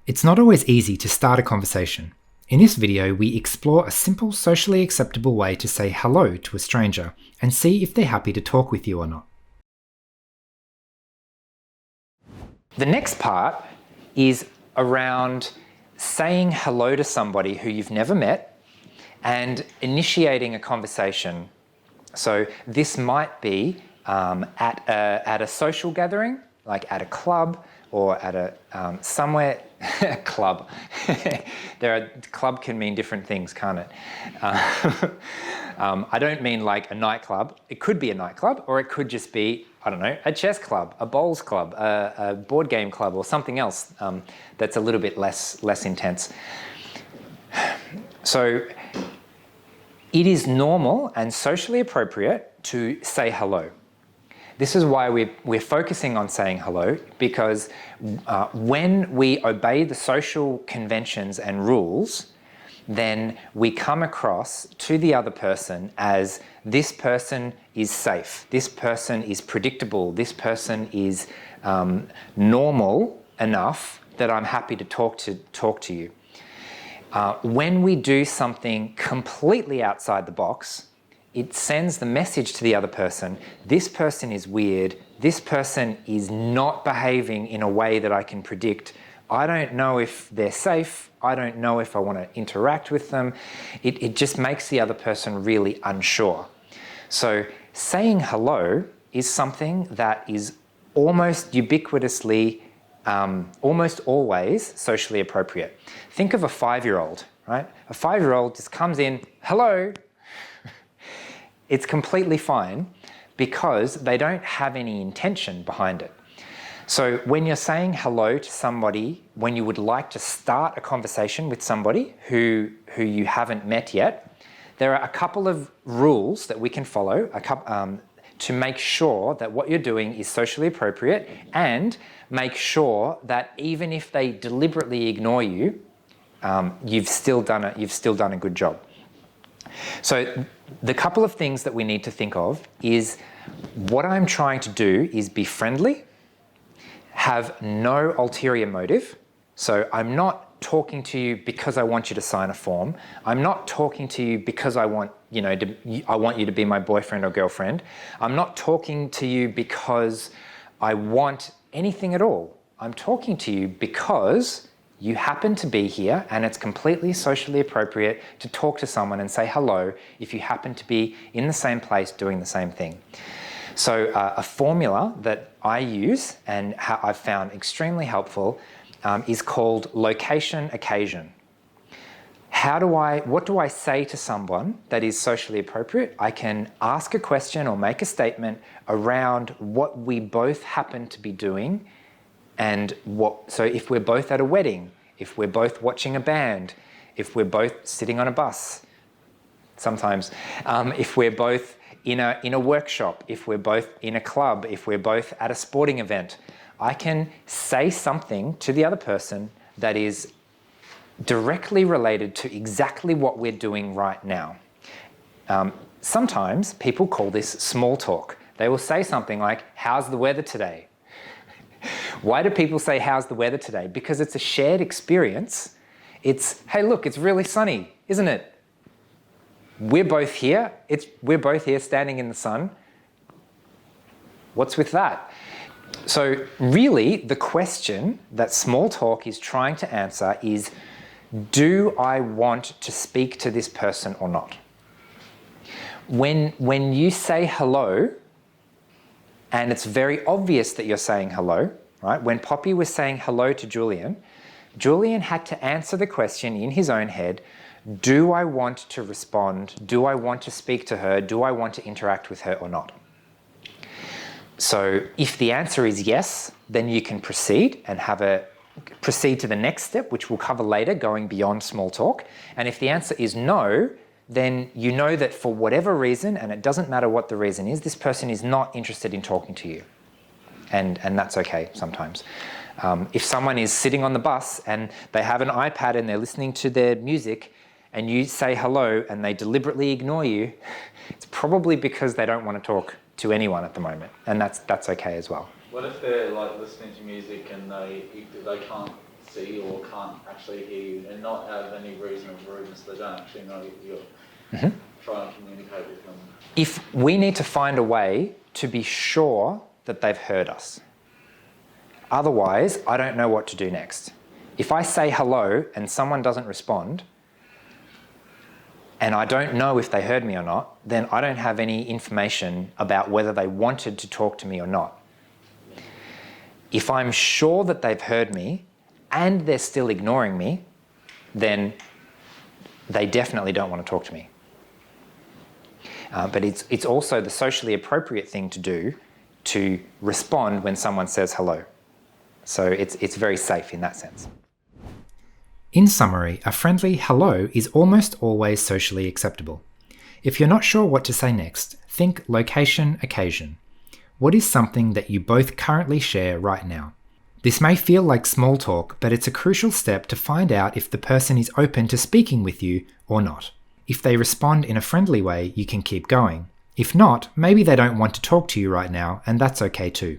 It's not always easy to start a conversation. In this video, we explore a simple, socially acceptable way to say hello to a stranger and see if they're happy to talk with you or not. The next part is around saying hello to somebody who you've never met and initiating a conversation. So this might be at a social gathering, like at a club or at a somewhere club. Club can mean different things, can't it? I don't mean like a nightclub. It could be a nightclub, or it could just be, I don't know, a chess club, a bowls club, a board game club, or something else that's a little bit less intense. So it is normal and socially appropriate to say hello. This is why we're focusing on saying hello, because when we obey the social conventions and rules, then we come across to the other person as this person is safe, this person is predictable, this person is normal enough that I'm happy to talk to you. When we do something completely outside the box, it sends the message to the other person, this person is weird, this person is not behaving in a way that I can predict. I don't know if they're safe, I don't know if I want to interact with them. It just makes the other person really unsure. So saying hello is something that is almost ubiquitously, almost always socially appropriate. Think of a 5-year-old, right? A 5-year-old just comes in, hello. It's completely fine because they don't have any intention behind it. So when you're saying hello to somebody, when you would like to start a conversation with somebody who you haven't met yet, there are a couple of rules that we can follow to make sure that what you're doing is socially appropriate, and make sure that even if they deliberately ignore you, you've still done a good job. So the couple of things that we need to think of is, what I'm trying to do is be friendly, have no ulterior motive. So I'm not talking to you because I want you to sign a form. I'm not talking to you because I want you to be my boyfriend or girlfriend. I'm not talking to you because I want anything at all. I'm talking to you because you happen to be here, and it's completely socially appropriate to talk to someone and say hello if you happen to be in the same place doing the same thing. So a formula that I use and I've found extremely helpful is called location occasion. What do I say to someone that is socially appropriate? I can ask a question or make a statement around what we both happen to be doing. And so if we're both at a wedding, if we're both watching a band, if we're both sitting on a bus, sometimes, if we're both in a workshop, if we're both in a club, if we're both at a sporting event, I can say something to the other person that is directly related to exactly what we're doing right now. Sometimes people call this small talk. They will say something like, "How's the weather today?" Why do people say, "How's the weather today?" Because it's a shared experience. It's, "Hey, look, it's really sunny, isn't it? We're both here. We're both here standing in the sun. What's with that?" So really, the question that small talk is trying to answer is, do I want to speak to this person or not? When you say hello, and it's very obvious that you're saying hello, right? When Poppy was saying hello to Julian, Julian had to answer the question in his own head, do I want to respond? Do I want to speak to her? Do I want to interact with her or not? So if the answer is yes, then you can proceed and proceed to the next step, which we'll cover later, going beyond small talk. And if the answer is no, then you know that for whatever reason, and it doesn't matter what the reason is, this person is not interested in talking to you. And that's okay sometimes. If someone is sitting on the bus and they have an iPad and they're listening to their music, and you say hello and they deliberately ignore you, it's probably because they don't want to talk to anyone at the moment, and that's okay as well. What if they're like listening to music and they can't see or can't actually hear you, and not out of any reason of rudeness, they don't actually know you're trying to communicate with them. If we need to find a way to be sure that they've heard us. Otherwise, I don't know what to do next. If I say hello and someone doesn't respond, and I don't know if they heard me or not, then I don't have any information about whether they wanted to talk to me or not. If I'm sure that they've heard me and they're still ignoring me, then they definitely don't want to talk to me. But it's also the socially appropriate thing to do to respond when someone says hello. So it's very safe in that sense. In summary, a friendly hello is almost always socially acceptable. If you're not sure what to say next, think location, occasion. What is something that you both currently share right now? This may feel like small talk, but it's a crucial step to find out if the person is open to speaking with you or not. If they respond in a friendly way, you can keep going. If not, maybe they don't want to talk to you right now, and that's okay too.